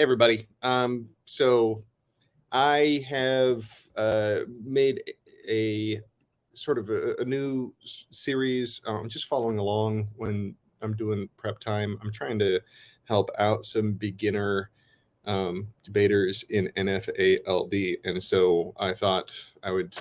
everybody. So I have made a sort of a new series. Just following along when I'm doing prep time. I'm trying to help out some beginner debaters in NFALD, and so I thought I would,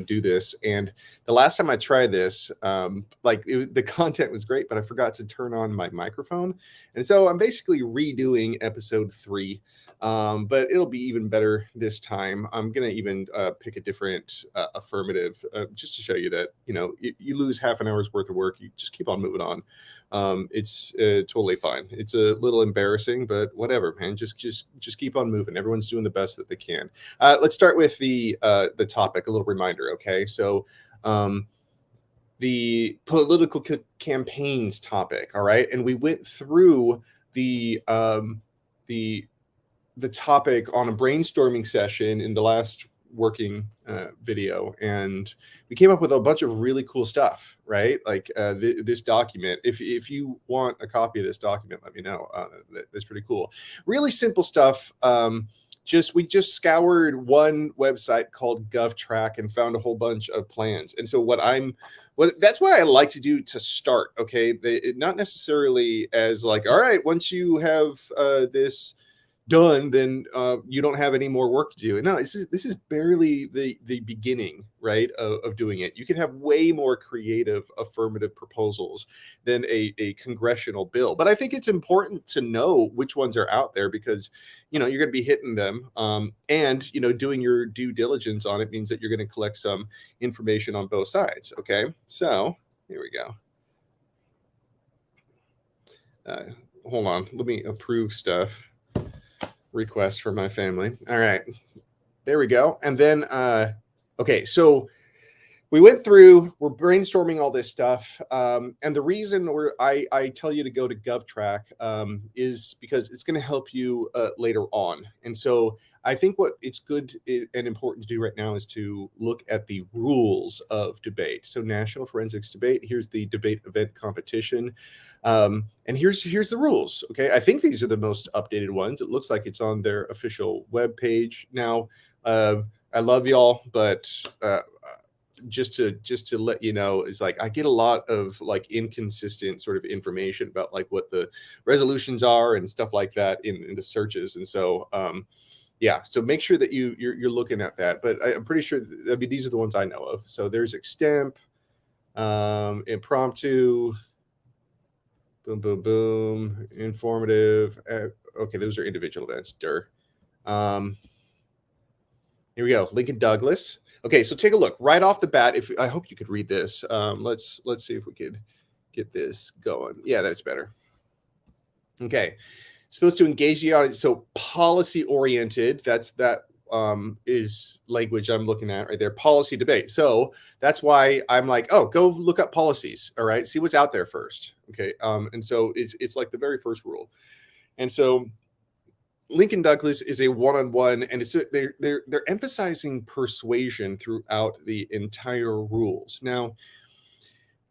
do this. And the last time I tried this, the content was great, but I forgot to turn on my microphone, and so I'm basically redoing episode 3. But it'll be even better this time. I'm gonna even pick a different affirmative, just to show you that you lose half an hour's worth of work, you just keep on moving on. It's totally fine. It's a little embarrassing, but whatever, man. Just keep on moving. Everyone's doing the best that they can. Let's start with the topic. A little reminder, okay? So the political campaigns topic, all right, and we went through the topic on a brainstorming session in the last working video, and we came up with a bunch of really cool stuff, right? Like this document. If you want a copy of this document, let me know. That's pretty cool. Really simple stuff. We just scoured one website called GovTrack and found a whole bunch of plans. And so that's what I like to do to start. Okay, not necessarily as like, all right, once you have this done, then you don't have any more work to do. No, this is barely the beginning, right, of doing it. You can have way more creative affirmative proposals than a congressional bill. But I think it's important to know which ones are out there, because you're going to be hitting them, and doing your due diligence on it means that you're going to collect some information on both sides. Okay, so here we go. Hold on, let me approve stuff. Request for my family. All right, there we go. And then okay, so we went through, we're brainstorming all this stuff, and the reason I tell you to go to GovTrack is because it's going to help you later on. And so I think what it's good and important to do right now is to look at the rules of debate. So National Forensics Debate, here's the debate event competition, and here's the rules. Okay, I think these are the most updated ones. It looks like it's on their official web page now. I love y'all, but just to let you know, is like I get a lot of like inconsistent sort of information about like what the resolutions are and stuff like that in the searches. And so yeah, so make sure that you're looking at that. But I'm pretty sure these are the ones I know of. So there's extemp, impromptu, boom boom boom, informative. Okay, those are individual events. Here we go. Lincoln Douglas. Okay, so take a look right off the bat. I hope you could read this. Let's see if we could get this going. Yeah, that's better. Okay, supposed to engage the audience. So policy oriented. That is language I'm looking at right there. Policy debate. So that's why I'm like, oh, go look up policies. All right, see what's out there first. Okay, and so it's like the very first rule. And so Lincoln Douglas is a one-on-one, and they're emphasizing persuasion throughout the entire rules. Now,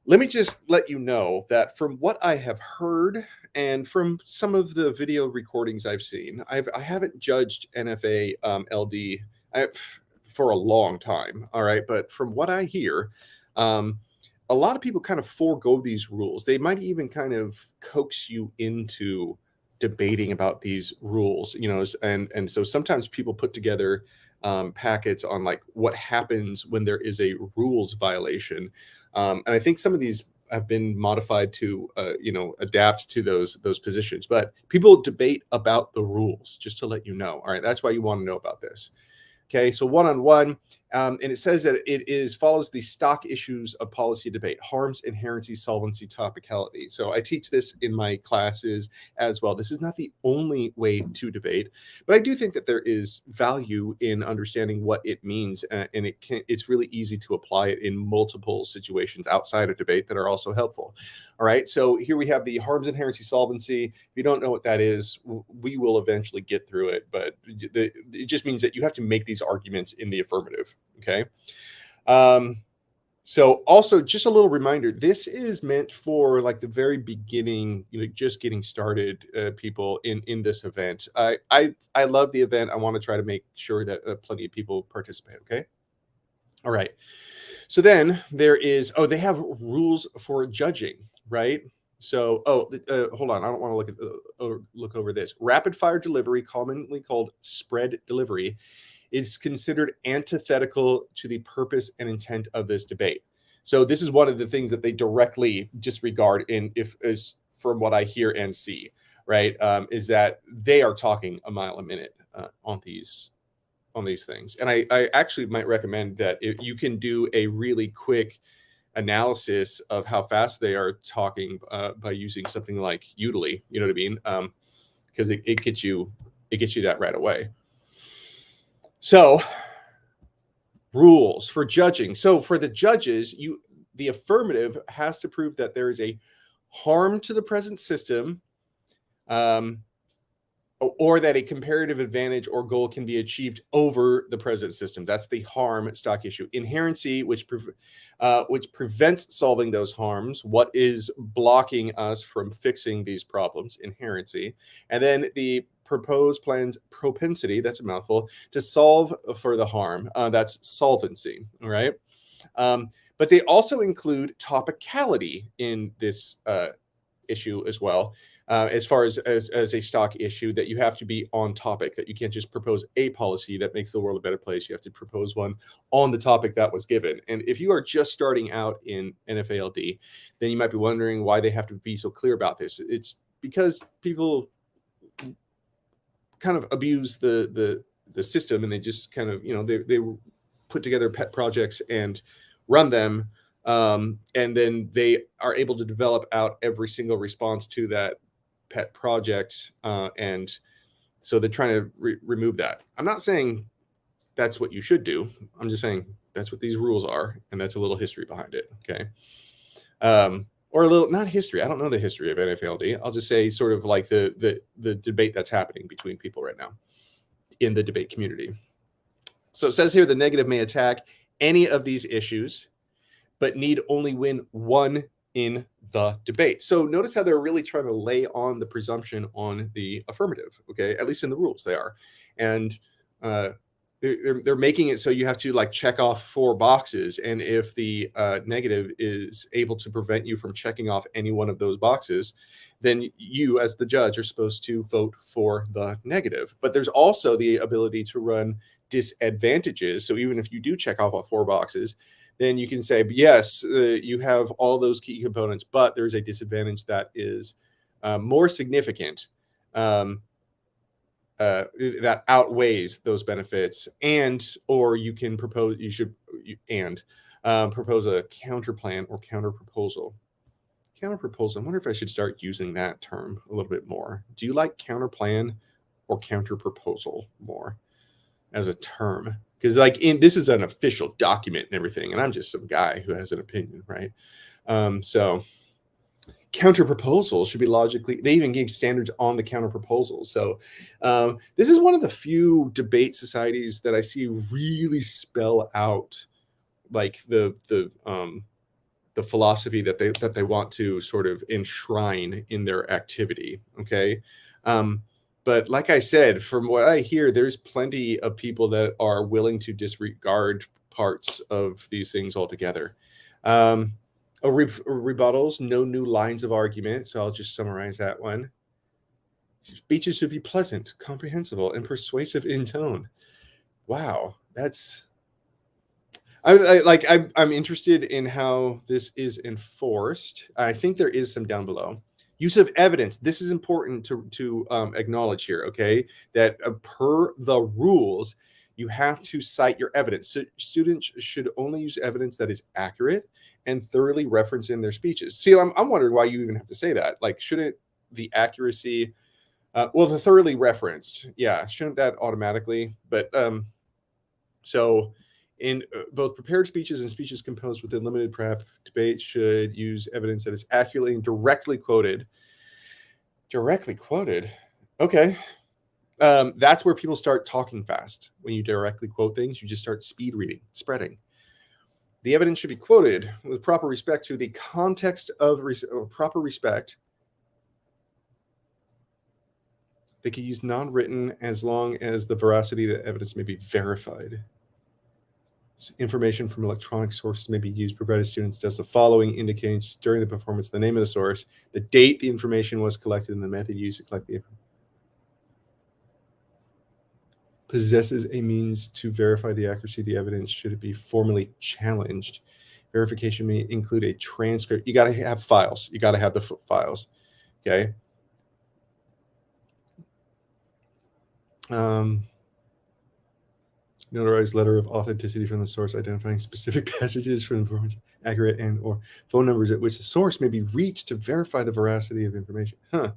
let me just let you know that from what I have heard and from some of the video recordings I've seen, I haven't judged NFA LD for a long time. All right, but from what I hear, a lot of people kind of forego these rules. They might even kind of coax you into debating about these rules, and so sometimes people put together packets on like what happens when there is a rules violation, and I think some of these have been modified to adapt to those positions. But people debate about the rules, just to let you know. All right, that's why you want to know about this. Okay, so one-on-one, and it says that it follows the stock issues of policy debate: harms, inherency, solvency, topicality. So I teach this in my classes as well. This is not the only way to debate, but I do think that there is value in understanding what it means, and it's really easy to apply it in multiple situations outside of debate that are also helpful. All right, so here we have the harms, inherency, solvency. If you don't know what that is, we will eventually get through it, but it just means that you have to make these arguments in the affirmative. Okay, So also just a little reminder, this is meant for like the very beginning, just getting started people in this event. I love the event. I want to try to make sure that plenty of people participate. Okay. All right. So then there is, they have rules for judging, right? So, hold on. I don't want to look over this. Rapid fire delivery, commonly called spread delivery, is considered antithetical to the purpose and intent of this debate. So this is one of the things that they directly disregard is from what I hear and see, right? Is that they are talking a mile a minute on these things. And I actually might recommend that if you can do a really quick analysis of how fast they are talking by using something like Udemy, you know what I mean? Because it gets you that right away. So rules for judging. So for the judges, the affirmative has to prove that there is a harm to the present system, or that a comparative advantage or goal can be achieved over the present system. That's the harm stock issue. Inherency, which prevents solving those harms. What is blocking us from fixing these problems? Inherency. And then the proposed plan's propensity, that's a mouthful, to solve for the harm. That's solvency, all right? But they also include topicality in this issue as well. As far as a stock issue, that you have to be on topic, that you can't just propose a policy that makes the world a better place. You have to propose one on the topic that was given. And if you are just starting out in NFALD, then you might be wondering why they have to be so clear about this. It's because people kind of abuse the system, and they just kind of, they put together pet projects and run them. And then they are able to develop out every single response to that pet project, and so they're trying to remove that. I'm not saying that's what you should do. I'm just saying that's what these rules are, and that's a little history behind it. Okay. Or a little, not history. I don't know the history of NFLD. I'll just say sort of like the debate that's happening between people right now in the debate community. So it says here the negative may attack any of these issues, but need only win one in the debate. So notice how they're really trying to lay on the presumption on the affirmative, okay? At least in the rules they are. And they're making it so you have to like check off 4 boxes. And if the negative is able to prevent you from checking off any one of those boxes, then you as the judge are supposed to vote for the negative. But there's also the ability to run disadvantages. So even if you do check off all 4 boxes, then you can say, yes, you have all those key components, but there's a disadvantage that is more significant, that outweighs those benefits, or you can propose, propose a counter plan or counter proposal. Counter proposal, I wonder if I should start using that term a little bit more. Do you like counter plan or counter proposal more as a term? Because this is an official document and everything, and I'm just some guy who has an opinion, right? So counter proposals should be logically, they even gave standards on the counter proposals. So this is one of the few debate societies that I see really spell out like the philosophy that they want to sort of enshrine in their activity. Okay. But like I said, from what I hear, there's plenty of people that are willing to disregard parts of these things altogether. Rebuttals, no new lines of argument. So I'll just summarize that one. Speeches should be pleasant, comprehensible, and persuasive in tone. Wow, I'm interested in how this is enforced. I think there is some down below. Use of evidence. This is important to acknowledge here, okay? That per the rules, you have to cite your evidence. So students should only use evidence that is accurate and thoroughly referenced in their speeches. See, I'm wondering why you even have to say that. Like, shouldn't the accuracy, the thoroughly referenced, yeah, shouldn't that automatically? But so in both prepared speeches and speeches composed within limited prep, debate should use evidence that is accurately and directly quoted. Directly quoted? Okay. That's where people start talking fast. When you directly quote things, you just start speed reading, spreading. The evidence should be quoted with proper respect to the context of proper respect. They can use non-written as long as the veracity of the evidence may be verified. Information from electronic sources may be used, provided students does the following indicates during the performance the name of the source, the date the information was collected, and the method used to collect the information. Possesses a means to verify the accuracy of the evidence should it be formally challenged. Verification may include a transcript. You got to have files. You got to have the files. Okay. Notarized letter of authenticity from the source identifying specific passages from the performance accurate and or phone numbers at which the source may be reached to verify the veracity of information. Huh.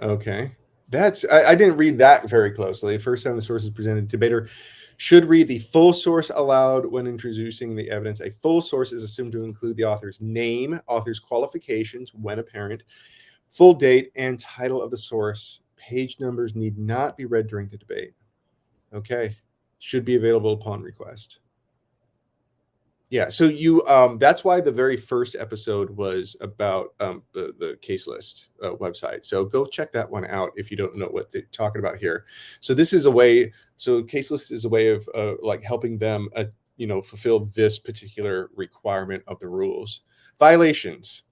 Okay. I didn't read that very closely. First time the source is presented, debater should read the full source aloud when introducing the evidence. A full source is assumed to include the author's name, author's qualifications, when apparent, full date, and title of the source. Page numbers need not be read during the debate. Okay. Should be available upon request. Yeah, so you that's why the very first episode was about the case list website. So go check that one out if you don't know what they're talking about here. So this is a way. So case list is a way of like helping them, fulfill this particular requirement of the rules. Violations.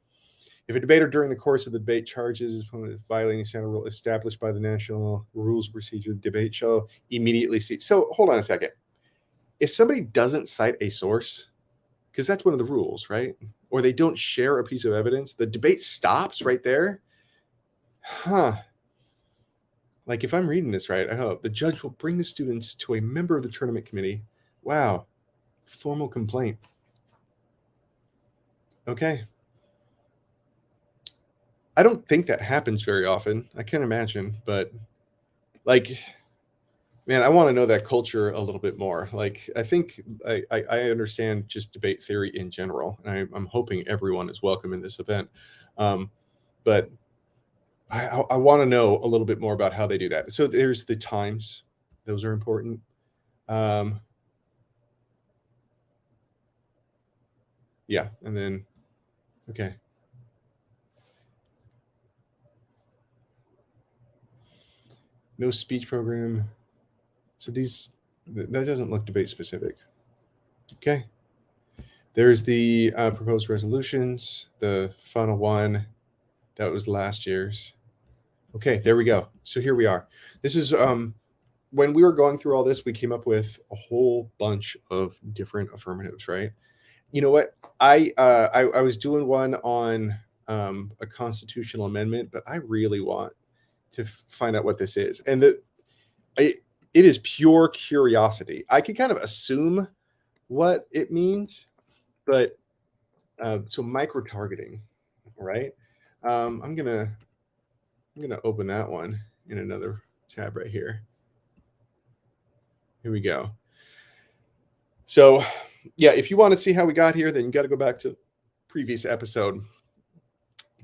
If a debater during the course of the debate charges his opponent with violating standard rule established by the National Rules of Procedure, the debate shall immediately cease. So hold on a second. If somebody doesn't cite a source, because that's one of the rules, right? Or they don't share a piece of evidence, the debate stops right there. Huh. Like if I'm reading this right, I hope the judge will bring the students to a member of the tournament committee. Wow. Formal complaint. Okay. I don't think that happens very often. I can't imagine, but like, man, I want to know that culture a little bit more. Like, I think I understand just debate theory in general, and I'm hoping everyone is welcome in this event. But I want to know a little bit more about how they do that. So there's the times; those are important. Yeah, and then okay. No speech program. So that doesn't look debate specific. Okay. There's the proposed resolutions, the final one. That was last year's. Okay, there we go. So here we are. This is when we were going through all this, we came up with a whole bunch of different affirmatives, right? You know what? I was doing one on a constitutional amendment, but I really want to find out what this is. And it is pure curiosity. I can kind of assume what it means, but so microtargeting, right? I'm gonna open that one in another tab right here. Here we go. So yeah, if you want to see how we got here, then you got to go back to the previous episode.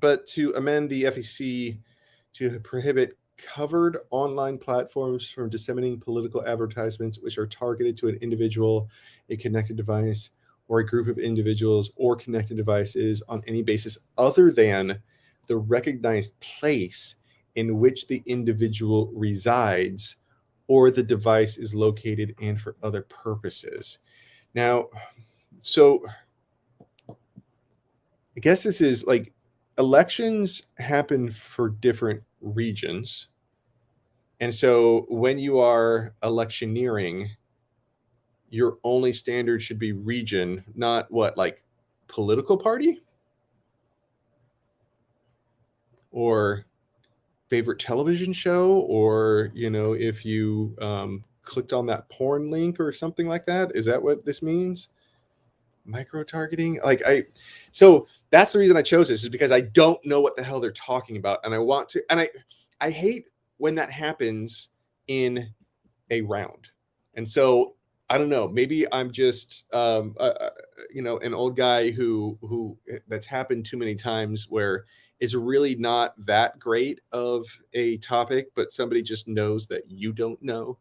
But to amend the FEC to prohibit covered online platforms from disseminating political advertisements which are targeted to an individual, a connected device, or a group of individuals or connected devices on any basis other than the recognized place in which the individual resides or the device is located and for other purposes. Now, so I guess this is like elections happen for different regions. And so when you are electioneering, your only standard should be region, not what, like political party or favorite television show, or, if you clicked on that porn link or something like that. Is that what this means? Micro-targeting? So that's the reason I chose this, is because I don't know what the hell they're talking about. And I want to, and I hate when that happens in a round. And so I don't know, maybe I'm just, an old guy who that's happened too many times where is really not that great of a topic, but somebody just knows that you don't know.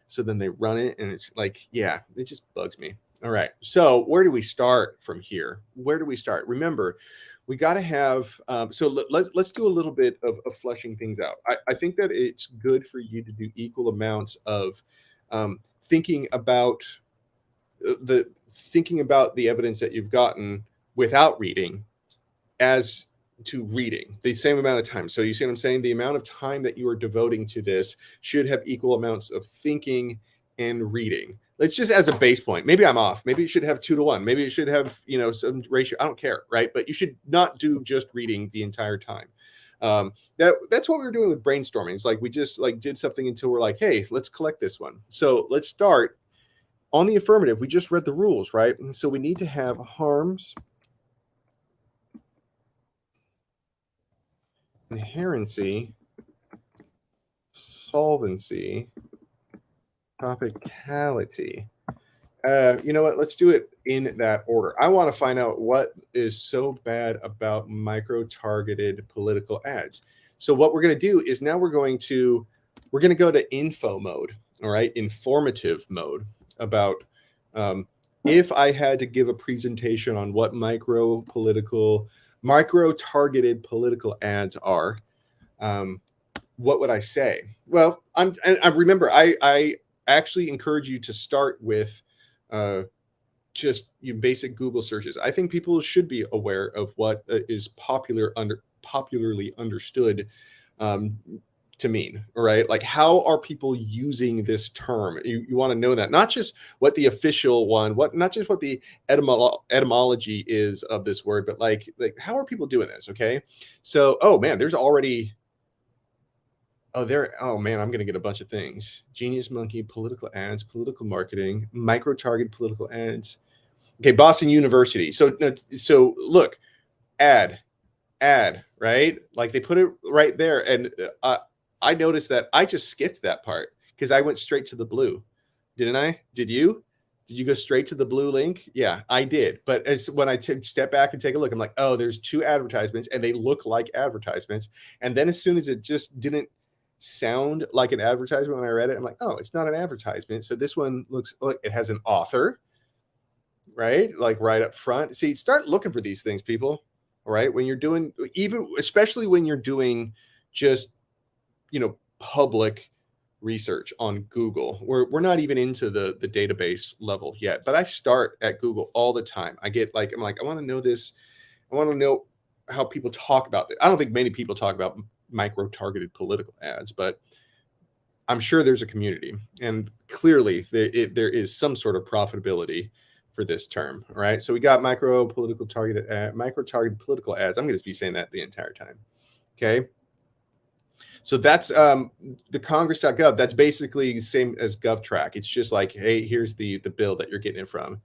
So then they run it, and it's like, yeah, it just bugs me. All right. So where do we start from here? Where do we start? Remember, we got to have, so let's do a little bit of fleshing things out. I think that it's good for you to do equal amounts of thinking about the evidence that you've gotten without reading as to reading the same amount of time. So you see what I'm saying? The amount of time that you are devoting to this should have equal amounts of thinking and reading. Let's just as a base point. Maybe I'm off. Maybe you should have 2 to 1. Maybe you should have, some ratio. I don't care, right? But you should not do just reading the entire time. That's what we were doing with brainstorming. It's like we just like did something until we're like, hey, let's collect this one. So let's start on the affirmative. We just read the rules, right? And so we need to have harms, inherency, solvency, topicality. You know what? Let's do it in that order. I want to find out what is so bad about micro-targeted political ads. So what we're going to do is now we're going to go to info mode, all right, informative mode about if I had to give a presentation on what micro-targeted political ads are, what would I say? Well, I remember I actually encourage you to start with just your basic Google searches. I think people should be aware of what is popularly understood to mean, right? Like, how are people using this term? You want to know that, not just what the official one, not just what the etymology is of this word, but like how are people doing this? Okay, so oh man, there's already. Oh man, I'm gonna get a bunch of things. Genius Monkey, political ads, political marketing, micro-target political ads. Okay, Boston University. So look, ad, right? Like they put it right there, and I noticed that I just skipped that part because I went straight to the blue. Didn't I? Did you? Did you go straight to the blue link? Yeah, I did. But when I step back and take a look, I'm like, oh, there's 2 advertisements, and they look like advertisements. And then as soon as it just didn't sound like an advertisement when I read it, I'm like, oh, it's not an advertisement. So this one looks like it has an author, right? Like right up front. See, start looking for these things, people. All right. When you're doing, especially when you're doing just, public research on Google. We're not even into the database level yet, but I start at Google all the time. I'm like, I want to know this. I want to know how people talk about it. I don't think many people talk about micro-targeted political ads, but I'm sure there's a community, and clearly there is some sort of profitability for this term. All right, so we got micro-targeted political ads. I'm going to be saying that the entire time. Okay, so that's the Congress.gov. That's basically the same as GovTrack. It's just like, hey, here's the bill that you're getting it from.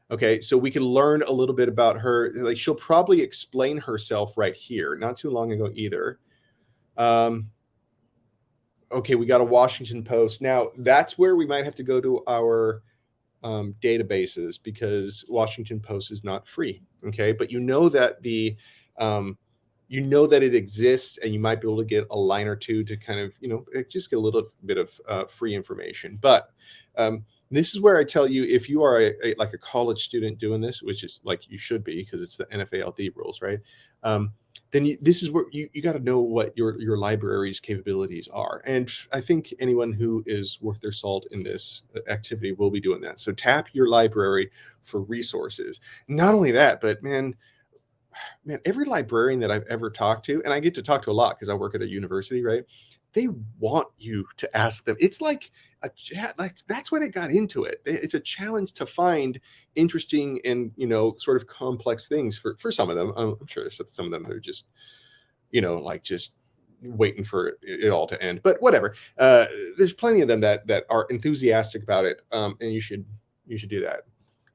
Okay, so we can learn a little bit about her. Like, she'll probably explain herself right here. Not too long ago either. Okay, we got a Washington Post. Now, that's where we might have to go to our databases, because Washington Post is not free. Okay, but you know that it exists, and you might be able to get a line or two to kind of, just get a little bit of free information. But this is where I tell you, if you are like a college student doing this, which is like you should be because it's the NFALD rules, right? Then this is where you got to know what your library's capabilities are. And I think anyone who is worth their salt in this activity will be doing that. So tap your library for resources. Not only that, but man, every librarian that I've ever talked to, and I get to talk to a lot because I work at a university, right? They want you to ask them. It's like that's why they got into it. It's a challenge to find interesting and sort of complex things for some of them. I'm sure there's some of them that are just just waiting for it all to end. But whatever. There's plenty of them that are enthusiastic about it, and you should do that.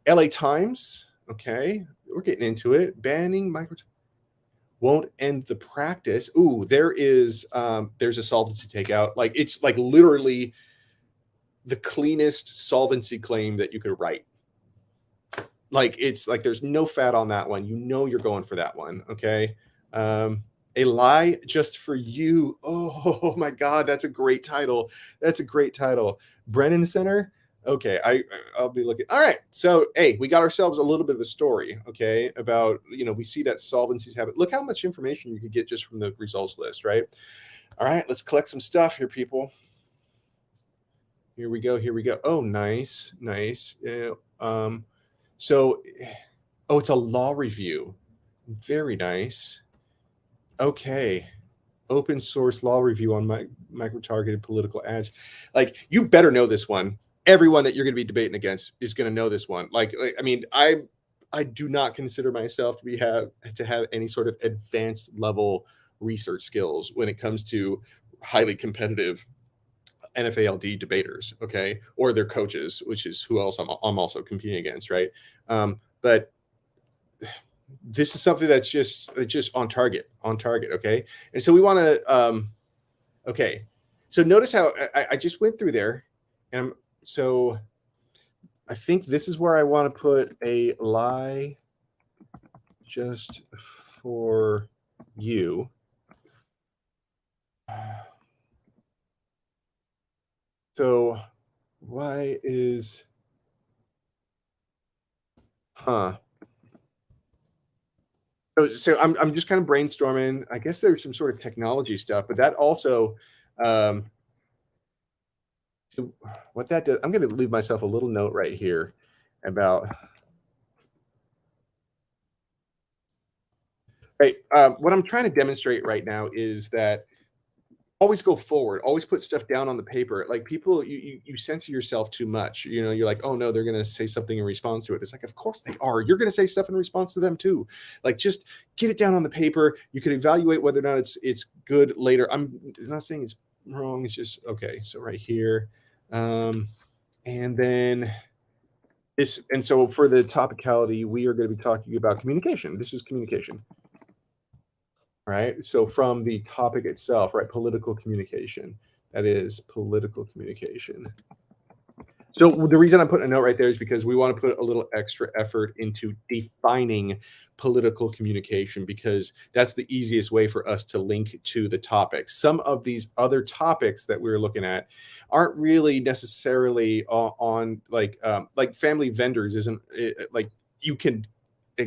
LA Times. Okay, we're getting into it. Banning micro won't end the practice. Ooh, there's a solvency takeout. Like, it's like literally the cleanest solvency claim that you could write. Like, it's like there's no fat on that one. You're going for that one. Okay. A Lie Just for You. Oh my God, that's a great title. That's a great title. Brennan Center. Okay, I'll be looking. All right, so hey, we got ourselves a little bit of a story. Okay, about we see that solvencies habit. Look how much information you could get just from the results list, right? All right, let's collect some stuff here, people. Here we go. Here we go. Oh, nice, nice. So, oh, it's a law review. Very nice. Okay. Open source law review on micro-targeted political ads. Like, you better know this one. Everyone that you're going to be debating against is going to know this one. I mean, I do not consider myself to have any sort of advanced level research skills when it comes to highly competitive NFALD debaters, okay, or their coaches, which is who else I'm also competing against, right? But this is something that's just on target, okay. And so we want to, okay. So notice how I just went through there, and so I think this is where I want to put a lie just for you. So why is huh? So I'm just kind of brainstorming. I guess there's some sort of technology stuff, but that also, um, so what that does, I'm going to leave myself a little note right here about. Right, what I'm trying to demonstrate right now is that always go forward, always put stuff down on the paper. Like, people, you censor yourself too much. You're like, oh no, they're going to say something in response to it. It's like, of course they are. You're going to say stuff in response to them too. Like, just get it down on the paper. You can evaluate whether or not it's good later. I'm not saying it's wrong. It's just okay. So right here, and then this, and so for the topicality, we are going to be talking about communication. This is communication. Right? So from the topic itself, right? Political communication. That is political communication. So the reason I'm putting a note right there is because we want to put a little extra effort into defining political communication, because that's the easiest way for us to link to the topic. Some of these other topics that we're looking at aren't really necessarily on like family vendors isn't like you can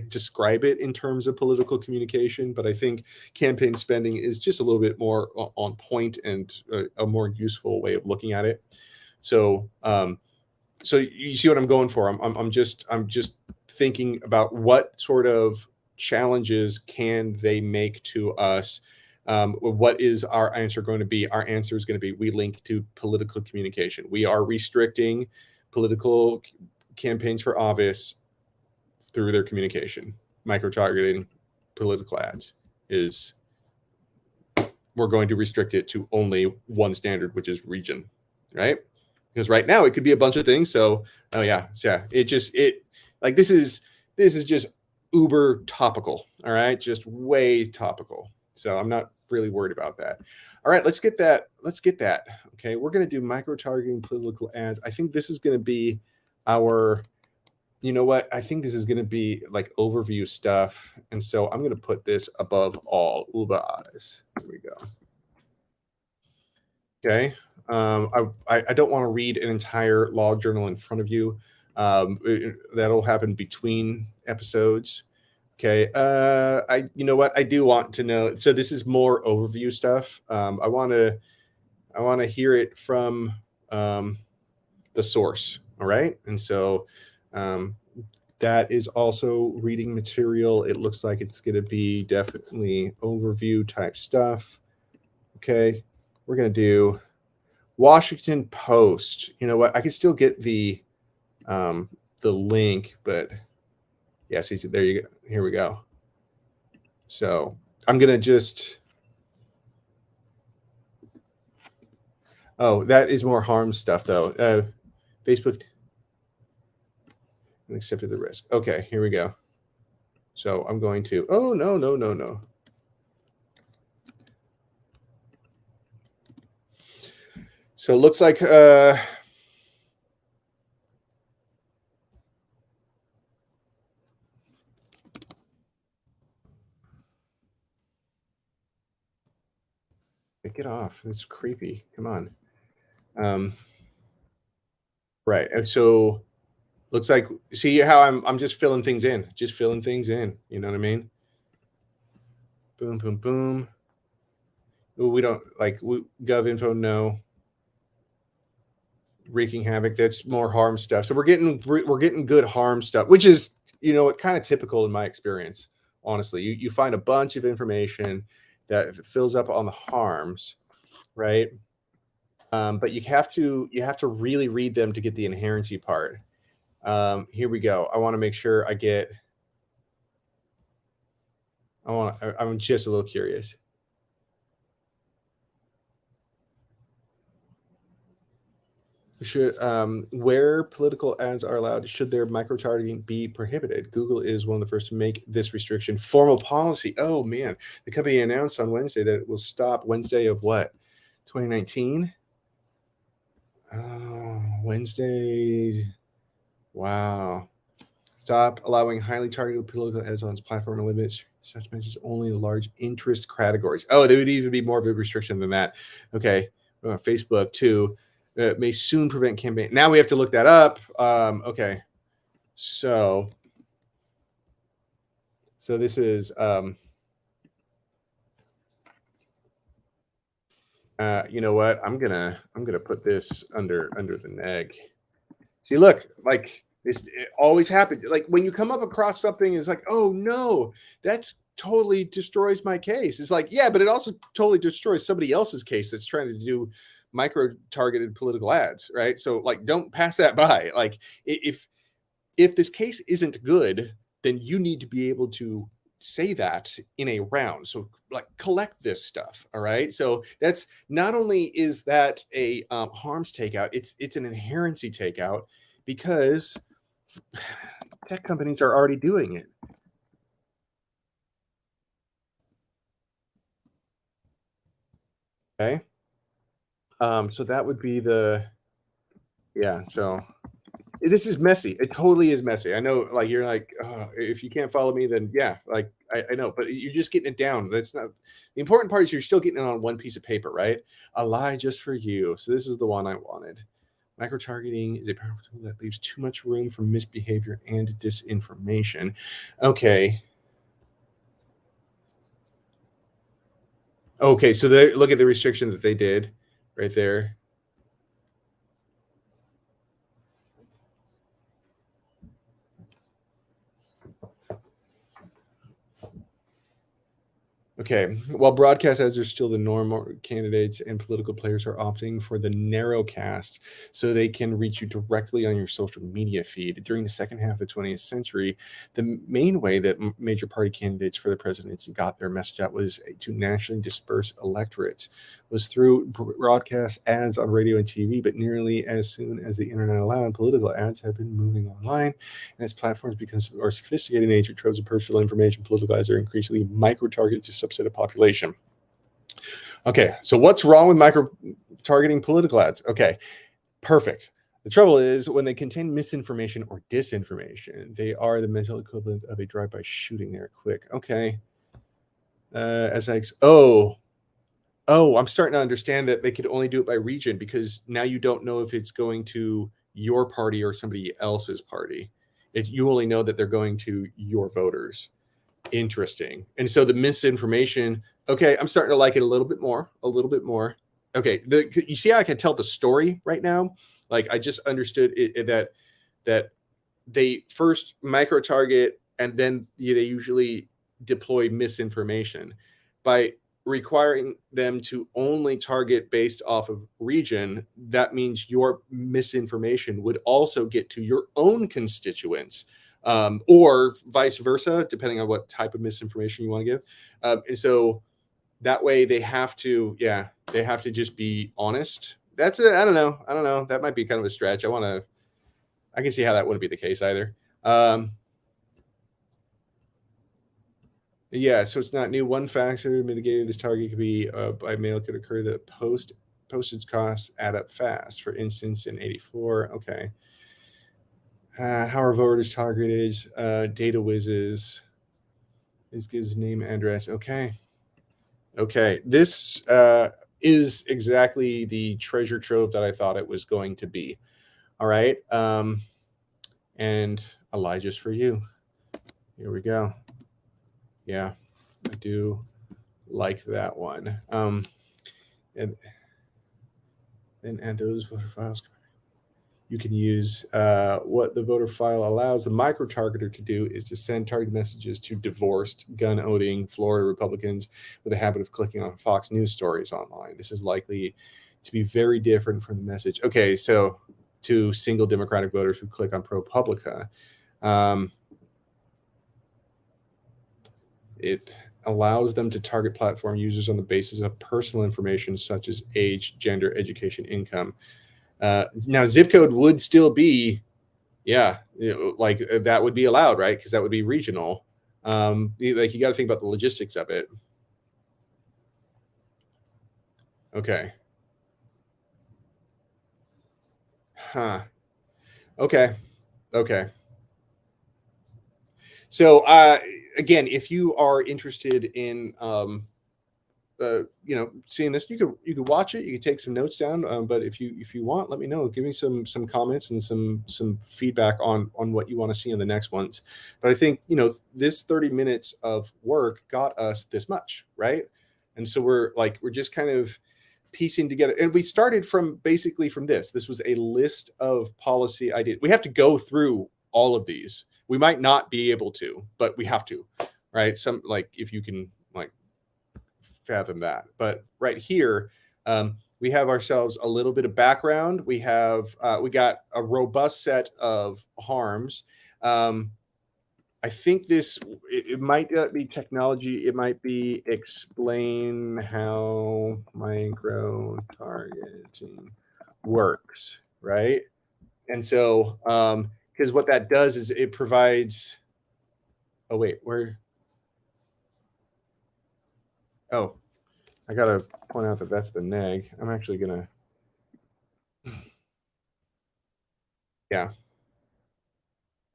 describe it in terms of political communication, but I think campaign spending is just a little bit more on point and a more useful way of looking at it. So so you see what I'm going for. I'm just thinking about what sort of challenges can they make to us. What is our answer going to be? Our answer is going to be, we link to political communication. We are restricting political campaigns for office through their communication. Micro-targeting political ads is, we're going to restrict it to only one standard, which is region, right? Because right now it could be a bunch of things. So, oh yeah, it like this is just uber topical. All right, just way topical. So I'm not really worried about that. All right, let's get that. Let's get that. Okay, we're gonna do micro-targeting political ads. I think this is gonna be our. You know what? I think this is going to be like overview stuff. And so I'm going to put this above all. Uber eyes. Here we go. Okay. I don't want to read an entire law journal in front of you. That'll happen between episodes. Okay. You know what? I do want to know. So this is more overview stuff. I want to hear it from the source. All right. And so, that is also reading material. It looks like it's going to be definitely overview type stuff. Okay. We're going to do Washington Post. You know what? I can still get the link, but yeah, see, there you go. Here we go. So I'm going to just, oh, that is more harm stuff though. Facebook accepted the risk. Okay, here we go. So I'm going to, oh, no, no, no, no. So it looks like get off. That's creepy. Come on. Right. And so looks like, see how I'm just filling things in, just filling things in. You know what I mean? Boom, boom, boom. Ooh, we don't like gov info. No. Wreaking havoc. That's more harm stuff. So we're getting good harm stuff, which is, kind of typical in my experience. Honestly, you find a bunch of information that fills up on the harms, right? But you have to really read them to get the inherency part. Here we go. I want to make sure I'm just a little curious. Should where political ads are allowed, should their micro-targeting be prohibited? Google is one of the first to make this restriction formal policy. Oh man, the company announced on Wednesday that it will stop Wednesday of what? 2019? Oh, Wednesday. Wow. Stop allowing highly targeted political ads on its platform and limits such mentions only large interest categories. Oh, there would even be more of a restriction than that. Okay. Facebook too. May soon prevent campaign. Now we have to look that up. Okay. So this is you know what? I'm gonna put this under the neg. See, look, like this, it always happens. Like when you come up across something, it's like, oh no, that's totally destroys my case. It's like, yeah, but it also totally destroys somebody else's case that's trying to do micro-targeted political ads, right? So like, don't pass that by. Like, if this case isn't good, then you need to be able to say that in a round. So like collect this stuff. All right. So that's not only is that a harms takeout, it's an inherency takeout because tech companies are already doing it. Okay. So that would be so this is messy. It totally is messy. I know, like, you're like, oh, if you can't follow me, then yeah, like I know, but you're just getting it down. That's not the important part. Is you're still getting it on one piece of paper, right? A lie just for you. So this is the one I wanted. Micro-targeting is a powerful tool that leaves too much room for misbehavior and disinformation. Okay. Okay, so look at the restriction that they did right there. Okay, while broadcast ads are still the norm, candidates and political players are opting for the narrowcast so they can reach you directly on your social media feed. During the second half of the 20th century, the main way that major party candidates for the presidency got their message out was to nationally disperse electorates, was through broadcast ads on radio and TV, but nearly as soon as the internet allowed, political ads have been moving online. And as platforms become more sophisticated, nature troves of personal information, political ads are increasingly micro-targeted to subset of population. Okay, so what's wrong with micro-targeting political ads? Okay, perfect. The trouble is when they contain misinformation or disinformation, they are the mental equivalent of a drive-by shooting there quick. Okay. I'm starting to understand that they could only do it by region because now you don't know if it's going to your party or somebody else's party. You only know that they're going to your voters. Interesting. And so the misinformation, okay, I'm starting to like it a little bit more. Okay, you see how I can tell the story right now? Like I just understood that they first micro target and then they usually deploy misinformation by requiring them to only target based off of region. That means your misinformation would also get to your own constituents, or vice versa, depending on what type of misinformation you want to give. And so that way they have to just be honest. That's it. I don't know. That might be kind of a stretch. I can see how that wouldn't be the case either. Yeah, so it's not new. One factor mitigating this target could be by mail could occur that postage costs add up fast. For instance, in 84, okay. How are voters targeted? Data whizzes. This gives name, address. Okay. This is exactly the treasure trove that I thought it was going to be. All right. And Elijah's for you. Here we go. Yeah, I do like that one. And then add those voter files. You can use what the voter file allows the micro-targeter to do is to send target messages to divorced, gun-owning Florida Republicans with a habit of clicking on Fox News stories online. This is likely to be very different from the message. Okay, so to single Democratic voters who click on ProPublica, it allows them to target platform users on the basis of personal information such as age, gender, education, income. Now, zip code would still be, like that would be allowed, right? Because that would be regional. Like you got to think about the logistics of it. Okay. Huh. Okay. Okay. So again, if you are interested in seeing this, you could watch it, you could take some notes down, but if you want, let me know, give me some comments and some feedback on what you want to see in the next ones. But I think this 30 minutes of work got us this much, right? And so we're just kind of piecing together, and we started from basically from this was a list of policy ideas. We have to go through all of these. We might not be able to, but we have to, right? Some, like, if you can fathom that. But right here, we have ourselves a little bit of background. We have we got a robust set of harms. I think it might not be technology. It might be explain how micro targeting works, right? And so because what that does is it provides, oh wait, oh, I gotta point out that that's the neg. I'm actually gonna, yeah,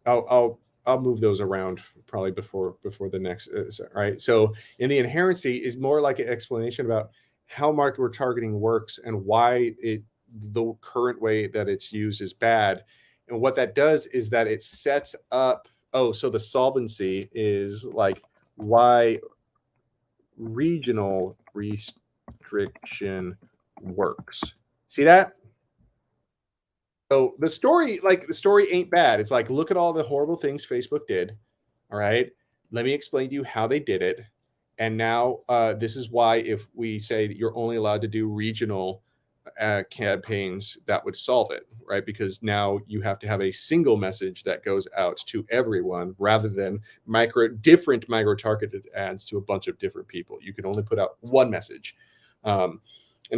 I'll move those around probably before the next. Right. So in the inherency is more like an explanation about how micro targeting works and why the current way that it's used is bad. And what that does is that it sets up. Oh, so the solvency is like why regional restriction works. See that? So the story ain't bad. It's like, look at all the horrible things Facebook did. All right. Let me explain to you how they did it. And now this is why if we say that you're only allowed to do regional campaigns, that would solve it, right? Because now you have to have a single message that goes out to everyone rather than different micro-targeted ads to a bunch of different people. You can only put out one message. And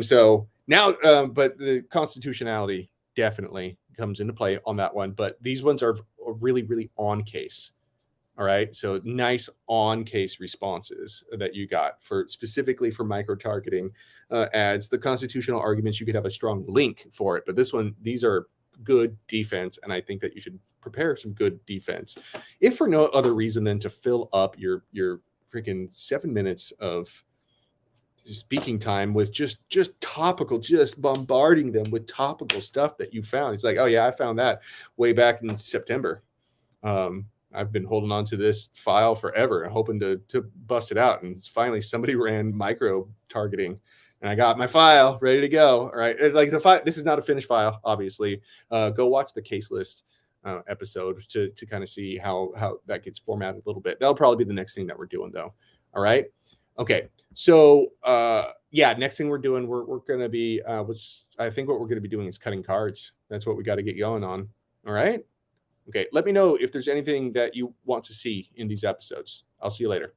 so now, but the constitutionality definitely comes into play on that one. But these ones are really, really on case. All right. So nice on case responses that you got specifically for micro targeting ads. The constitutional arguments, you could have a strong link for it. But these are good defense. And I think that you should prepare some good defense, if for no other reason than to fill up your freaking 7 minutes of speaking time with just topical, just bombarding them with topical stuff that you found. It's like, oh yeah, I found that way back in September. I've been holding on to this file forever and hoping to bust it out. And finally somebody ran micro targeting and I got my file ready to go. All right. Like this is not a finished file, obviously. Go watch the case list episode to kind of see how that gets formatted a little bit. That'll probably be the next thing that we're doing though. All right. Okay. So next thing we're doing, we're going to be, I think what we're going to be doing is cutting cards. That's what we got to get going on. All right. Okay. Let me know if there's anything that you want to see in these episodes. I'll see you later.